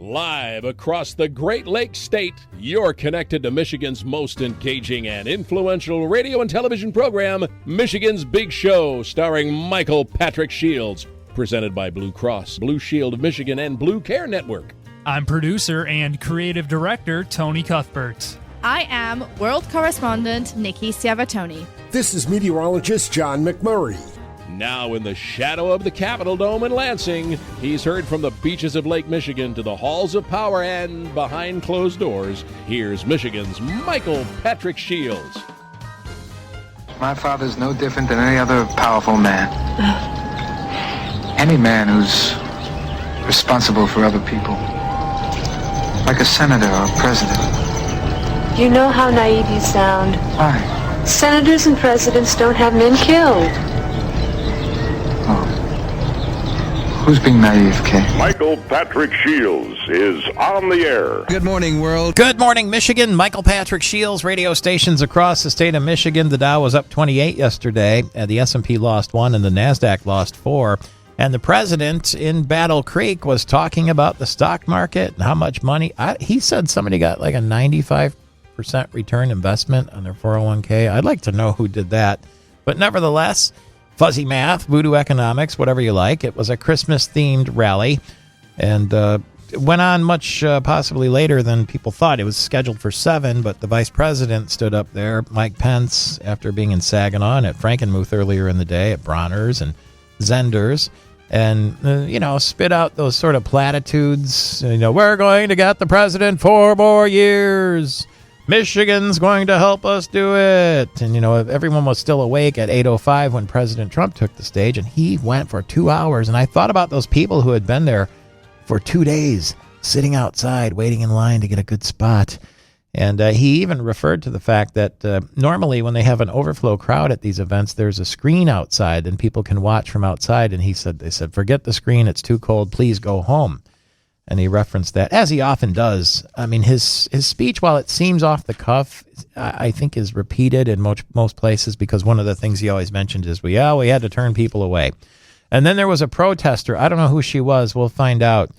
Live across the Great Lakes State, you're connected to Michigan's most engaging and influential radio and television program, Michigan's Big Show, starring Michael Patrick Shields, presented by Blue Cross, Blue Shield of Michigan, and Blue Care Network. I'm producer and creative director Tony Cuthbert. I am world correspondent Nikki Sciavatoni. This is meteorologist John McMurray. Now in the shadow of the Capitol Dome in Lansing, he's heard from the beaches of Lake Michigan to the halls of power and behind closed doors. Here's Michigan's Michael Patrick Shields. My father's no different than any other powerful man. Any man who's responsible for other people. Like a senator or a president. You know how naive you sound. Why? Senators and presidents don't have men killed. Who's being naive, Kay? Michael Patrick Shields is on the air. Good morning, world. Good morning, Michigan. Michael Patrick Shields, radio stations across the state of Michigan. The Dow was up 28 yesterday, and the S&P lost 1, and the NASDAQ lost 4. And the president in Battle Creek was talking about the stock market and how much money. He said somebody got like a 95% return investment on their 401k. I'd like to know who did that. But nevertheless, fuzzy math, voodoo economics, whatever you like. It was a Christmas-themed rally, and it went on much possibly later than people thought. It was scheduled for 7, but the vice president stood up there, Mike Pence, after being in Saginaw and at Frankenmuth earlier in the day, at Bronner's and Zender's, and, spit out those sort of platitudes. We're going to get the president 4 more years. Michigan's going to help us do it. And, everyone was still awake at 8:05 when President Trump took the stage, and he went for 2 hours. And I thought about those people who had been there for 2 days, sitting outside, waiting in line to get a good spot. And he even referred to the fact that normally when they have an overflow crowd at these events, there's a screen outside and people can watch from outside. And they said, forget the screen. It's too cold. Please go home. And he referenced that, as he often does. I mean, his speech, while it seems off the cuff, I think is repeated in most places, because one of the things he always mentioned is, we had to turn people away. And then there was a protester. I don't know who she was. We'll find out.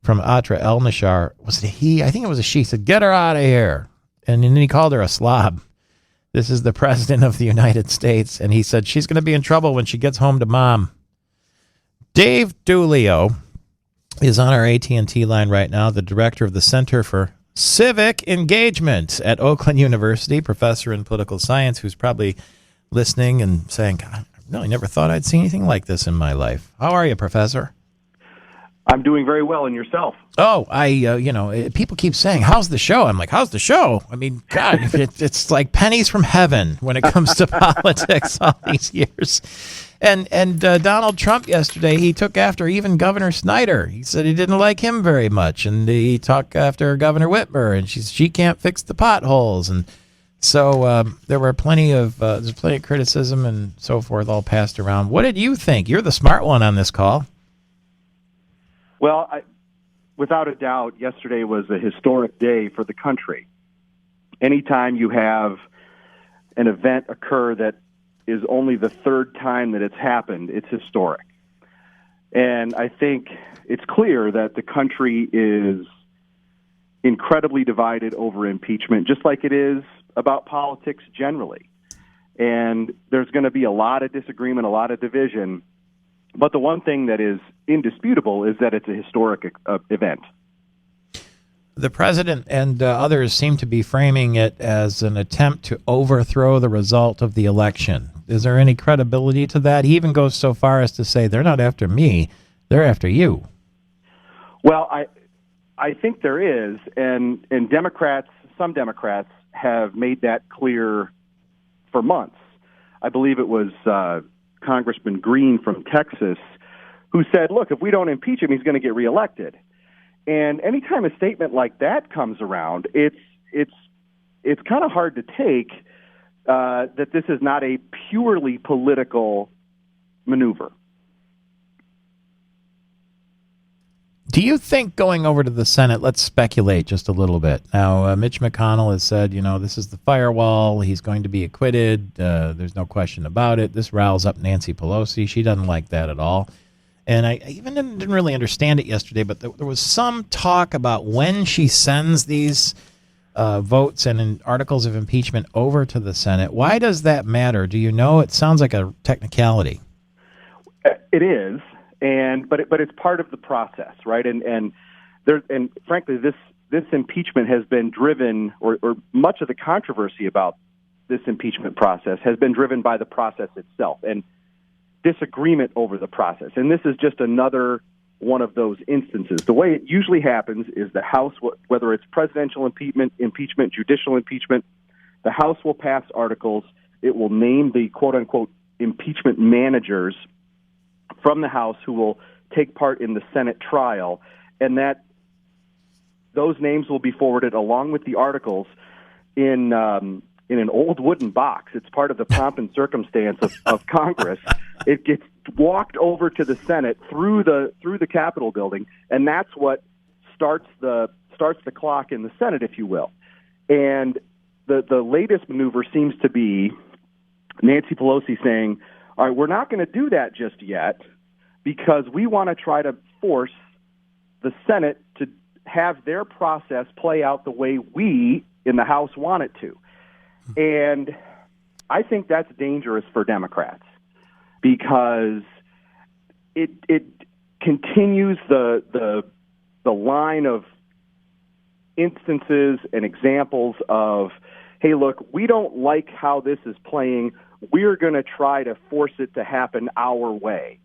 From Atra El-Nashar. Was it he? I think it was a she. Said, get her out of here. And then he called her a slob. This is the president of the United States. And he said, she's going to be in trouble when she gets home to mom. Dave Dulio is on our AT&T line right now, the director of the Center for Civic Engagement at Oakland University, professor in political science, who's probably listening and saying, God, I really never thought I'd see anything like this in my life. How are you, Professor? I'm doing very well, and yourself? Oh, people keep saying, how's the show? I'm like, how's the show? I mean, God, it's like pennies from heaven when it comes to politics all these years. And Donald Trump yesterday, he took after even Governor Snyder. He said he didn't like him very much. And he took after Governor Whitmer, and she can't fix the potholes. And so there were plenty of criticism and so forth all passed around. What did you think? You're the smart one on this call. Well, without a doubt, yesterday was a historic day for the country. Anytime you have an event occur that is only the third time that it's happened, it's historic. And I think it's clear that the country is incredibly divided over impeachment, just like it is about politics generally. And there's going to be a lot of disagreement, a lot of division. But the one thing that is indisputable is that it's a historic event. The president and others seem to be framing it as an attempt to overthrow the result of the election. Is there any credibility to that? He even goes so far as to say, they're not after me, they're after you. Well, I think there is, and some Democrats have made that clear for months. I believe it was Congressman Green from Texas who said, look, if we don't impeach him, he's going to get reelected. And anytime a statement like that comes around, it's kind of hard to take that this is not a purely political maneuver. Do you think going over to the Senate, let's speculate just a little bit. Now, Mitch McConnell has said, this is the firewall. He's going to be acquitted. There's no question about it. This riles up Nancy Pelosi. She doesn't like that at all. And I even didn't really understand it yesterday, but there was some talk about when she sends these votes and articles of impeachment over to the Senate. Why does that matter? Do you know? It sounds like a technicality. It is, but it's part of the process, right? And frankly, this impeachment has been driven, or much of the controversy about this impeachment process has been driven by the process itself and disagreement over the process. And this is just another one of those instances. The way it usually happens is the House, whether it's presidential impeachment, judicial impeachment, the House will pass articles. It will name the quote-unquote impeachment managers from the House who will take part in the Senate trial, and that those names will be forwarded along with the articles in an old wooden box. It's part of the pomp and circumstance of Congress. It gets walked over to the Senate through the Capitol building, and that's what starts the clock in the Senate, if you will. And the latest maneuver seems to be Nancy Pelosi saying, all right, we're not going to do that just yet because we want to try to force the Senate to have their process play out the way we in the House want it to. And I think that's dangerous for Democrats because it continues the line of instances and examples of, hey, look, we don't like how this is playing. We're going to try to force it to happen our way.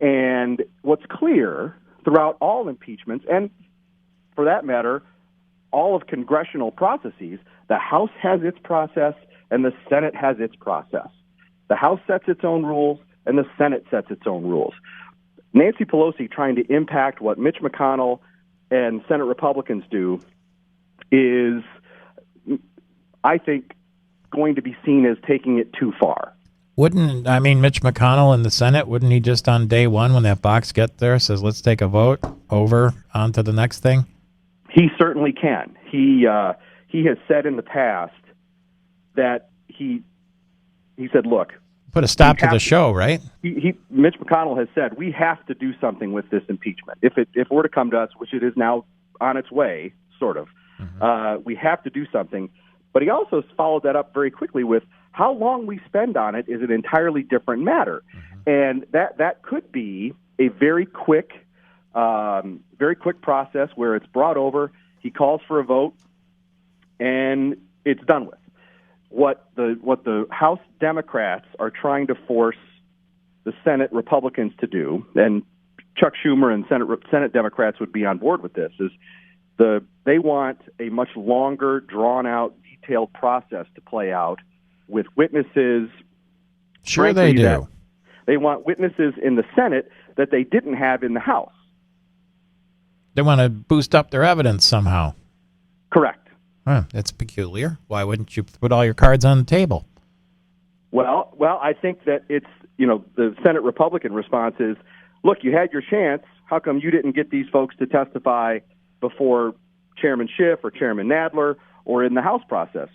And what's clear throughout all impeachments, and for that matter, all of congressional processes, the House has its process and the Senate has its process. The House sets its own rules and the Senate sets its own rules. Nancy Pelosi trying to impact what Mitch McConnell and Senate Republicans do is, I think, going to be seen as taking it too far. Mitch McConnell in the Senate, wouldn't he just on day one when that box gets there says, let's take a vote over on to the next thing? He certainly can. He has said in the past that he said, look, put a stop to the show, right? Mitch McConnell has said we have to do something with this impeachment. If it were to come to us, which it is now on its way, sort of, we have to do something. But he also followed that up very quickly with how long we spend on it is an entirely different matter, and that could be a very quick process where it's brought over. He calls for a vote, and it's done with. What the House Democrats are trying to force the Senate Republicans to do, and Chuck Schumer and Senate Democrats would be on board with this, is they want a much longer, drawn-out, detailed process to play out with witnesses. Sure, they do. They want witnesses in the Senate that they didn't have in the House. They want to boost up their evidence somehow. Correct. That's peculiar. Why wouldn't you put all your cards on the table? Well, I think that it's, the Senate Republican response is, look, you had your chance. How come you didn't get these folks to testify before Chairman Schiff or Chairman Nadler or in the House process?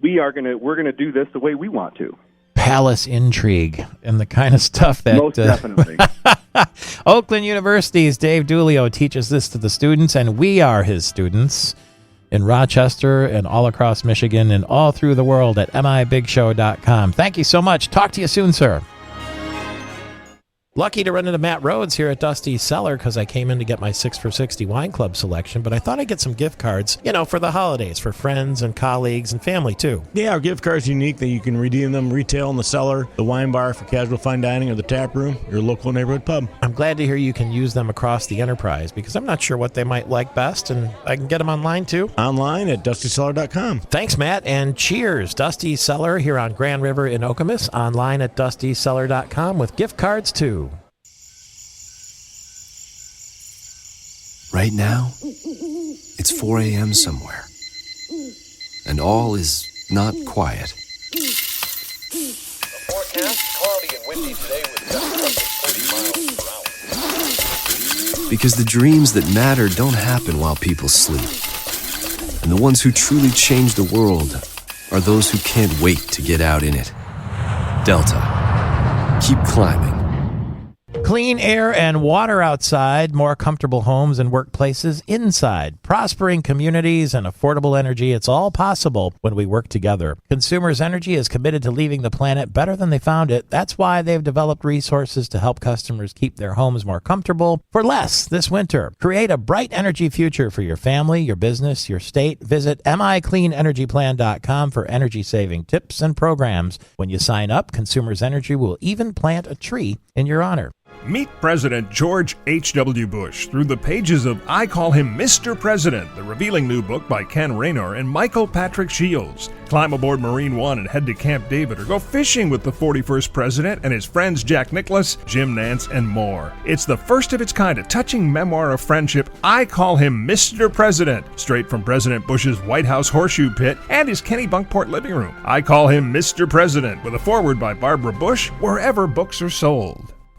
We're going to do this the way we want to. Palace intrigue and the kind of stuff that most definitely. Oakland University's Dave Dulio teaches this to the students, and we are his students in Rochester and all across Michigan and all through the world at mibigshow.com. Thank you so much. Talk to you soon, sir. Lucky to run into Matt Rhodes here at Dusty's Cellar because I came in to get my 6 for $60 wine club selection, but I thought I'd get some gift cards, for the holidays, for friends and colleagues and family, too. Yeah, our gift card's unique that you can redeem them retail in the cellar, the wine bar for casual fine dining, or the tap room, your local neighborhood pub. I'm glad to hear you can use them across the enterprise because I'm not sure what they might like best, and I can get them online, too. Online at dustycellar.com. Thanks, Matt, and cheers. Dusty's Cellar here on Grand River in Okemos, online at dustycellar.com with gift cards, too. Right now, it's 4 a.m. somewhere, and all is not quiet. The forecast, cloudy and windy today with gusts up to 40 miles per hour. Because the dreams that matter don't happen while people sleep. And the ones who truly change the world are those who can't wait to get out in it. Delta. Keep climbing. Clean air and water outside, more comfortable homes and workplaces inside, prospering communities and affordable energy. It's all possible when we work together. Consumers Energy is committed to leaving the planet better than they found it. That's why they've developed resources to help customers keep their homes more comfortable for less this winter. Create a bright energy future for your family, your business, your state. Visit micleanenergyplan.com for energy-saving tips and programs. When you sign up, Consumers Energy will even plant a tree in your honor. Meet President George H.W. Bush through the pages of I Call Him Mr. President, the revealing new book by Ken Raynor and Michael Patrick Shields. Climb aboard Marine One and head to Camp David or go fishing with the 41st President and his friends Jack Nicklaus, Jim Nance, and more. It's the first of its kind, a touching memoir of friendship. I Call Him Mr. President, straight from President Bush's White House horseshoe pit and his Kennebunkport living room. I Call Him Mr. President, with a foreword by Barbara Bush, wherever books are sold.